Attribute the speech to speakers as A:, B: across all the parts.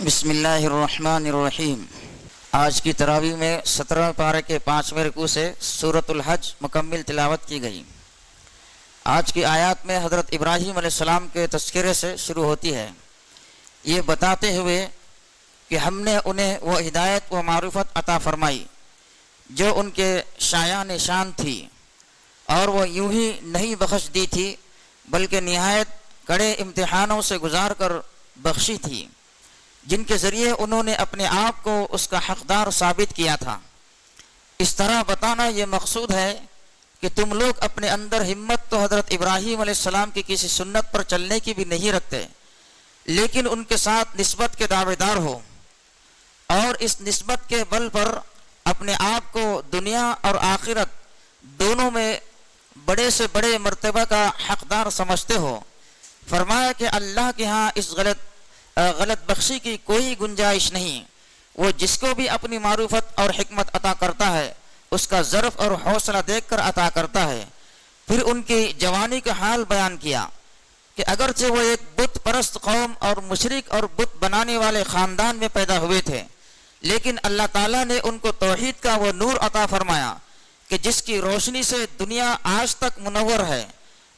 A: بسم اللہ الرحمن الرحیم۔ آج کی تراویح میں 17 پارے کے 5ویں رکوع سے سورۃ الحج مکمل تلاوت کی گئی۔ آج کی آیات میں حضرت ابراہیم علیہ السلام کے تذکرے سے شروع ہوتی ہے، یہ بتاتے ہوئے کہ ہم نے انہیں وہ ہدایت و معرفت عطا فرمائی جو ان کے شایان شان تھی، اور وہ یوں ہی نہیں بخش دی تھی بلکہ نہایت کڑے امتحانوں سے گزار کر بخشی تھی، جن کے ذریعے انہوں نے اپنے آپ کو اس کا حقدار ثابت کیا تھا۔ اس طرح بتانا یہ مقصود ہے کہ تم لوگ اپنے اندر ہمت تو حضرت ابراہیم علیہ السلام کی کسی سنت پر چلنے کی بھی نہیں رکھتے، لیکن ان کے ساتھ نسبت کے دعوے دار ہو، اور اس نسبت کے بل پر اپنے آپ کو دنیا اور آخرت دونوں میں بڑے سے بڑے مرتبہ کا حقدار سمجھتے ہو۔ فرمایا کہ اللہ کے ہاں اس غلط بخشی کی کوئی گنجائش نہیں، وہ جس کو بھی اپنی معرفت اور حکمت عطا کرتا ہے اس کا ظرف اور حوصلہ دیکھ کر عطا کرتا ہے۔ پھر ان کی جوانی کا حال بیان کیا کہ اگرچہ وہ ایک بت پرست قوم اور مشرک اور بت بنانے والے خاندان میں پیدا ہوئے تھے، لیکن اللہ تعالیٰ نے ان کو توحید کا وہ نور عطا فرمایا کہ جس کی روشنی سے دنیا آج تک منور ہے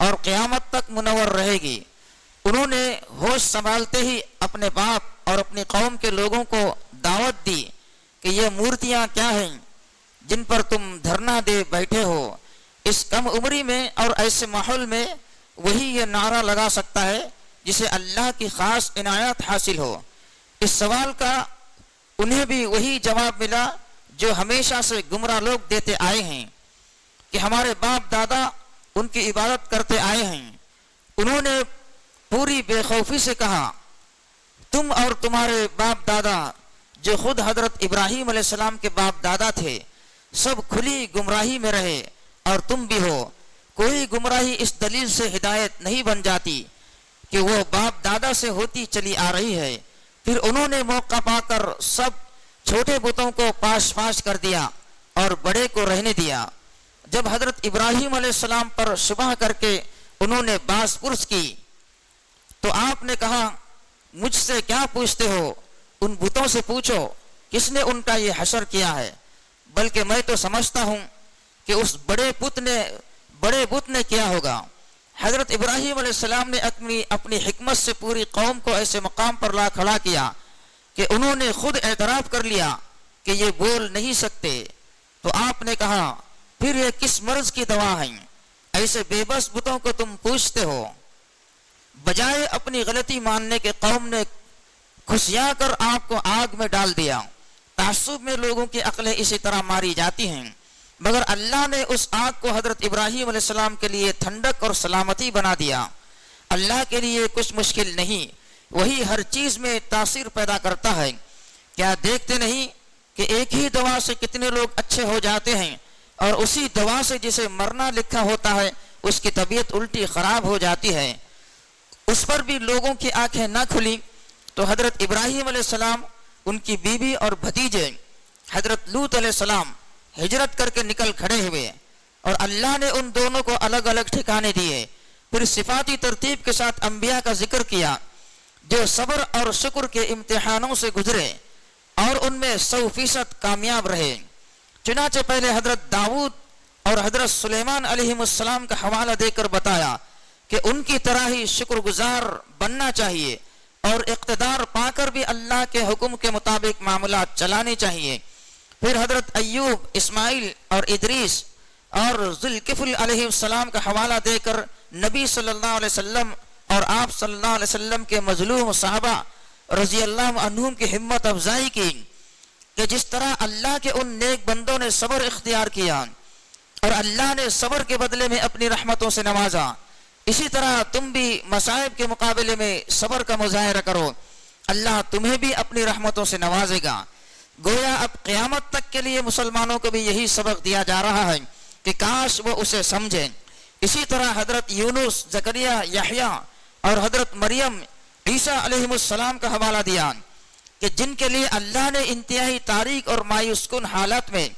A: اور قیامت تک منور رہے گی۔ انہوں نے ہوش سنبھالتے ہی اپنے باپ اور اپنی قوم کے لوگوں کو دعوت دی کہ یہ مورتیاں کیا ہیں جن پر تم دھرنا دے بیٹھے ہو۔ اس کم عمری میں اور ایسے ماحول میں وہی یہ نعرہ لگا سکتا ہے جسے اللہ کی خاص عنایت حاصل ہو۔ اس سوال کا انہیں بھی وہی جواب ملا جو ہمیشہ سے گمراہ لوگ دیتے آئے ہیں کہ ہمارے باپ دادا ان کی عبادت کرتے آئے ہیں۔ انہوں نے پوری بے خوفی سے کہا، تم اور تمہارے باپ دادا جو خود حضرت ابراہیم علیہ السلام کے باپ دادا تھے سب کھلی گمراہی میں رہے، اور تم بھی ہو۔ کوئی گمراہی اس دلیل سے ہدایت نہیں بن جاتی کہ وہ باپ دادا سے ہوتی چلی آ رہی ہے۔ پھر انہوں نے موقع پا کر سب چھوٹے بتوں کو پاش پاش کر دیا اور بڑے کو رہنے دیا۔ جب حضرت ابراہیم علیہ السلام پر شبہ کر کے انہوں نے باز پرس کی تو آپ نے کہا، مجھ سے کیا پوچھتے ہو؟ ان بتوں سے پوچھو کس نے ان کا یہ حشر کیا ہے، بلکہ میں تو سمجھتا ہوں کہ اس بڑے بت نے کیا ہوگا۔ حضرت ابراہیم علیہ السلام نے اپنی حکمت سے پوری قوم کو ایسے مقام پر لا کھڑا کیا کہ انہوں نے خود اعتراف کر لیا کہ یہ بول نہیں سکتے۔ تو آپ نے کہا، پھر یہ کس مرض کی دوا ہے؟ ایسے بے بس بتوں کو تم پوچھتے ہو۔ بجائے اپنی غلطی ماننے کے قوم نے کھسیا کر آپ کو آگ میں ڈال دیا۔ تعصب میں لوگوں کی عقلیں اسی طرح ماری جاتی ہیں، مگر اللہ نے اس آگ کو حضرت ابراہیم علیہ السلام کے لیے ٹھنڈک اور سلامتی بنا دیا۔ اللہ کے لیے کچھ مشکل نہیں، وہی ہر چیز میں تاثیر پیدا کرتا ہے۔ کیا دیکھتے نہیں کہ ایک ہی دوا سے کتنے لوگ اچھے ہو جاتے ہیں، اور اسی دوا سے جسے مرنا لکھا ہوتا ہے اس کی طبیعت الٹی خراب ہو جاتی ہے۔ اس پر بھی لوگوں کی آنکھیں نہ کھلی تو حضرت ابراہیم علیہ السلام، ان کی بیوی اور بھتیجے حضرت لوط علیہ السلام ہجرت کر کے نکل کھڑے ہوئے، اور اللہ نے ان دونوں کو الگ الگ ٹھکانے دیے۔ پھر صفاتی ترتیب کے ساتھ انبیاء کا ذکر کیا جو صبر اور شکر کے امتحانوں سے گزرے اور ان میں 100% کامیاب رہے۔ چنانچہ پہلے حضرت داؤد اور حضرت سلیمان علیہ السلام کا حوالہ دے کر بتایا کہ ان کی طرح ہی شکر گزار بننا چاہیے، اور اقتدار پا کر بھی اللہ کے حکم کے مطابق معاملات چلانے چاہیے۔ پھر حضرت ایوب، اسماعیل اور ادریس اور ذوالکفل علیہ السلام کا حوالہ دے کر نبی صلی اللہ علیہ وسلم اور آپ صلی اللہ علیہ وسلم کے مظلوم صحابہ رضی اللہ عنہم کی ہمت افزائی کی کہ جس طرح اللہ کے ان نیک بندوں نے صبر اختیار کیا اور اللہ نے صبر کے بدلے میں اپنی رحمتوں سے نوازا، اسی طرح تم بھی مصائب کے مقابلے میں صبر کا مظاہرہ کرو، اللہ تمہیں بھی اپنی رحمتوں سے نوازے گا۔ گویا اب قیامت تک کے لیے مسلمانوں کو بھی یہی سبق دیا جا رہا ہے کہ کاش وہ اسے سمجھیں۔ اسی طرح حضرت یونس، زکریا، یحییٰ اور حضرت مریم، عیسیٰ علیہ السلام کا حوالہ دیا کہ جن کے لیے اللہ نے انتہائی تاریک اور مایوس کن حالات میں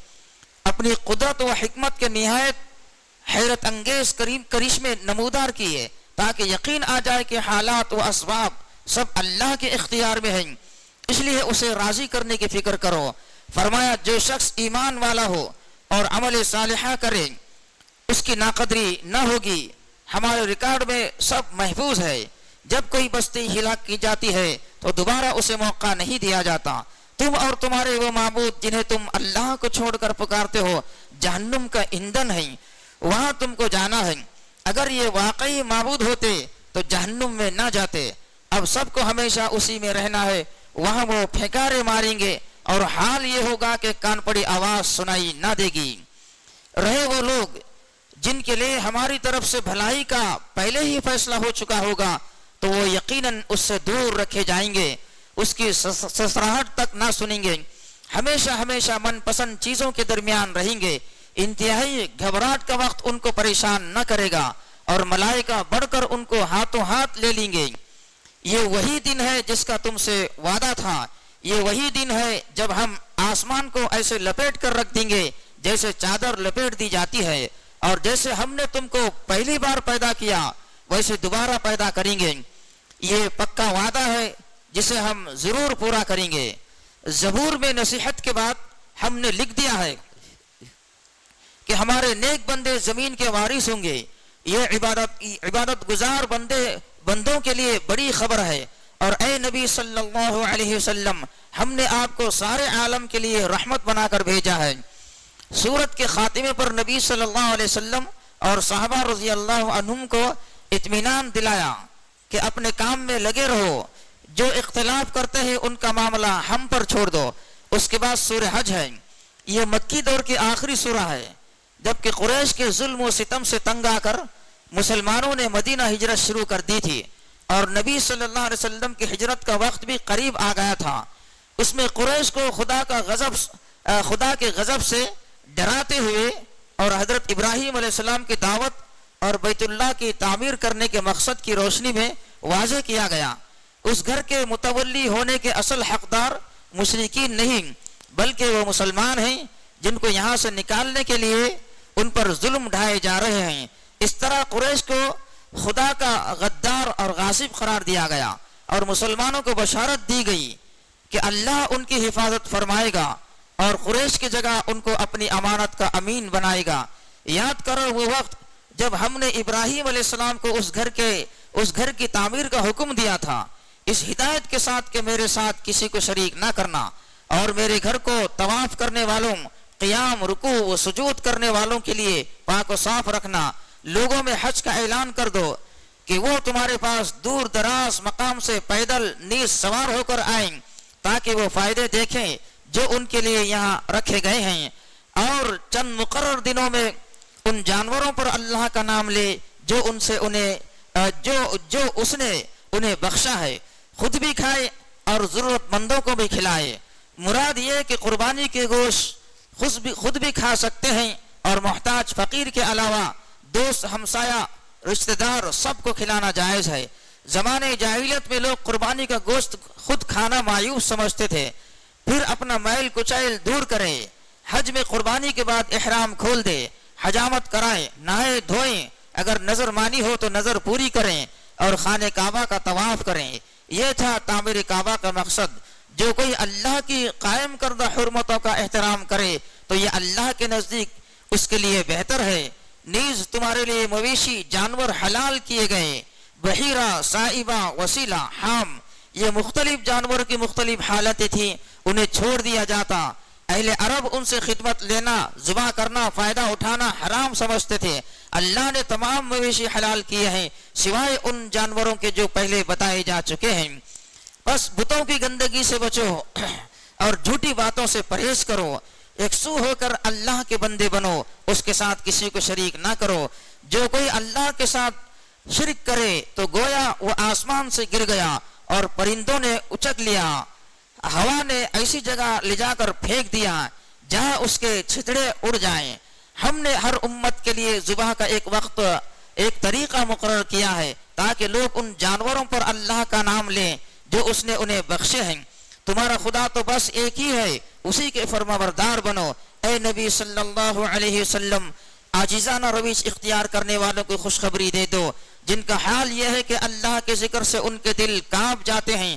A: اپنی قدرت و حکمت کے نہایت حیرت انگیز کرشمے نمودار کیے تاکہ یقین آ جائے کہ حالات و اسباب سب اللہ کے اختیار میں ہیں۔ اس لیے اسے راضی کرنے کی فکر کرو۔ فرمایا جو شخص ایمان والا ہو اور عمل صالحہ کرے اس کی ناقدری نہ ہوگی۔ ہمارے ریکارڈ میں سب محفوظ ہے، جب کوئی بستی ہلاک کی جاتی ہے تو دوبارہ اسے موقع نہیں دیا جاتا۔ تم اور تمہارے وہ معبود جنہیں تم اللہ کو چھوڑ کر پکارتے ہو جہنم کا ایندھن ہیں، وہاں تم کو جانا ہے۔ اگر یہ واقعی معبود ہوتے تو جہنم میں نہ جاتے۔ اب سب کو ہمیشہ اسی میں رہنا ہے، وہاں وہ پھینکارے ماریں گے اور حال یہ ہوگا کہ کان پڑی آواز سنائی نہ دے گی۔ رہے وہ لوگ جن کے لیے ہماری طرف سے بھلائی کا پہلے ہی فیصلہ ہو چکا ہوگا تو وہ یقیناً اس سے دور رکھے جائیں گے، اس کی سسراہٹ تک نہ سنیں گے، ہمیشہ ہمیشہ من پسند چیزوں کے درمیان رہیں گے۔ انتہائی گھبراہٹ کا وقت ان کو پریشان نہ کرے گا اور ملائکہ بڑھ کر ان کو ہاتھوں ہاتھ لے لیں گے۔ یہ وہی دن ہے جس کا تم سے وعدہ تھا، یہ وہی دن ہے جب ہم آسمان کو ایسے لپیٹ کر رکھ دیں گے جیسے چادر لپیٹ دی جاتی ہے، اور جیسے ہم نے تم کو پہلی بار پیدا کیا ویسے دوبارہ پیدا کریں گے۔ یہ پکا وعدہ ہے جسے ہم ضرور پورا کریں گے۔ زبور میں نصیحت کے بعد ہم نے لکھ دیا ہے کہ ہمارے نیک بندے زمین کے وارث ہوں گے۔ یہ عبادت گزار بندوں کے لیے بڑی خبر ہے، اور اے نبی صلی اللہ علیہ وسلم ہم نے آپ کو سارے عالم کے لیے رحمت بنا کر بھیجا ہے۔ سورت کے خاتمے پر نبی صلی اللہ علیہ وسلم اور صحابہ رضی اللہ عنہم کو اطمینان دلایا کہ اپنے کام میں لگے رہو، جو اختلاف کرتے ہیں ان کا معاملہ ہم پر چھوڑ دو۔ اس کے بعد سورہ حج ہے، یہ مکی دور کی آخری سورہ ہے، جبکہ قریش کے ظلم و ستم سے تنگ آ کر مسلمانوں نے مدینہ ہجرت شروع کر دی تھی، اور نبی صلی اللہ علیہ وسلم کی ہجرت کا وقت بھی قریب آ گیا تھا۔ اس میں قریش کو خدا کے غضب سے ڈراتے ہوئے اور حضرت ابراہیم علیہ السلام کی دعوت اور بیت اللہ کی تعمیر کرنے کے مقصد کی روشنی میں واضح کیا گیا۔ اس گھر کے متولی ہونے کے اصل حقدار مشرکین نہیں بلکہ وہ مسلمان ہیں جن کو یہاں سے نکالنے کے لیے ان پر ظلم ڈھائے جا رہے ہیں۔ اس طرح قریش کو خدا کا غدار اور غاصب قرار دیا گیا، اور مسلمانوں کو بشارت دی گئی کہ اللہ ان کی حفاظت فرمائے گا اور قریش کی جگہ ان کو اپنی امانت کا امین بنائے گا۔ یاد کرو وہ وقت جب ہم نے ابراہیم علیہ السلام کو اس گھر کی تعمیر کا حکم دیا تھا، اس ہدایت کے ساتھ کہ میرے ساتھ کسی کو شریک نہ کرنا، اور میرے گھر کو طواف کرنے والوں، قیام، رکوع و سجود کرنے والوں کے لیے پاک و صاف رکھنا۔ لوگوں میں حج کا اعلان کر دو کہ وہ تمہارے پاس دور دراز مقام سے پیدل نیز سوار ہو کر آئیں تاکہ وہ فائدے دیکھیں جو ان کے لیے یہاں رکھے گئے ہیں، اور چند مقرر دنوں میں ان جانوروں پر اللہ کا نام لے جو اس نے انہیں بخشا ہے، خود بھی کھائے اور ضرورت مندوں کو بھی کھلائے۔ مراد یہ کہ قربانی کے گوشت خود بھی کھا سکتے ہیں، اور محتاج فقیر کے علاوہ دوست، ہمسایہ، رشتہ دار سب کو کھلانا جائز ہے۔ زمانے جاہلیت میں لوگ قربانی کا گوشت خود کھانا مایوس سمجھتے تھے، پھر اپنا میل کچیل دور کریں، حج میں قربانی کے بعد احرام کھول دے، حجامت کرائیں، نہائے دھوئیں، اگر نظر مانی ہو تو نظر پوری کریں اور خانہ کعبہ کا طواف کریں۔ یہ تھا تعمیر کعبہ کا مقصد۔ جو کوئی اللہ کی قائم کردہ حرمتوں کا احترام کرے تو یہ اللہ کے نزدیک اس کے لیے بہتر ہے۔ نیز تمہارے لیے مویشی جانور حلال کیے گئے، بحیرہ، سائبہ، وسیلہ، حام، یہ مختلف جانور کی مختلف حالتیں تھیں، انہیں چھوڑ دیا جاتا۔ اہل عرب ان سے خدمت لینا، ذبح کرنا، فائدہ اٹھانا حرام سمجھتے تھے۔ اللہ نے تمام مویشی حلال کیے ہیں سوائے ان جانوروں کے جو پہلے بتائے جا چکے ہیں۔ بس بتوں کی گندگی سے بچو اور جھوٹی باتوں سے پرہیز کرو، یکسو ہو کر اللہ کے بندے بنو، اس کے ساتھ کسی کو شریک نہ کرو۔ جو کوئی اللہ کے ساتھ شرک کرے تو گویا وہ آسمان سے گر گیا اور پرندوں نے اچک لیا، ہوا نے ایسی جگہ لے جا کر پھینک دیا جہاں اس کے چھتڑے اڑ جائیں۔ ہم نے ہر امت کے لیے ذبح کا ایک وقت، ایک طریقہ مقرر کیا ہے تاکہ لوگ ان جانوروں پر اللہ کا نام لیں جو اس نے انہیں بخشے ہیں۔ تمہارا خدا تو بس ایک ہی ہے، اسی کے فرمانبردار بنو۔ اے نبی صلی اللہ علیہ وسلم، عاجزانہ رویش اختیار کرنے والوں کو خوشخبری دے دو جن کا حال یہ ہے کہ اللہ کے ذکر سے ان کے دل کانپ جاتے ہیں،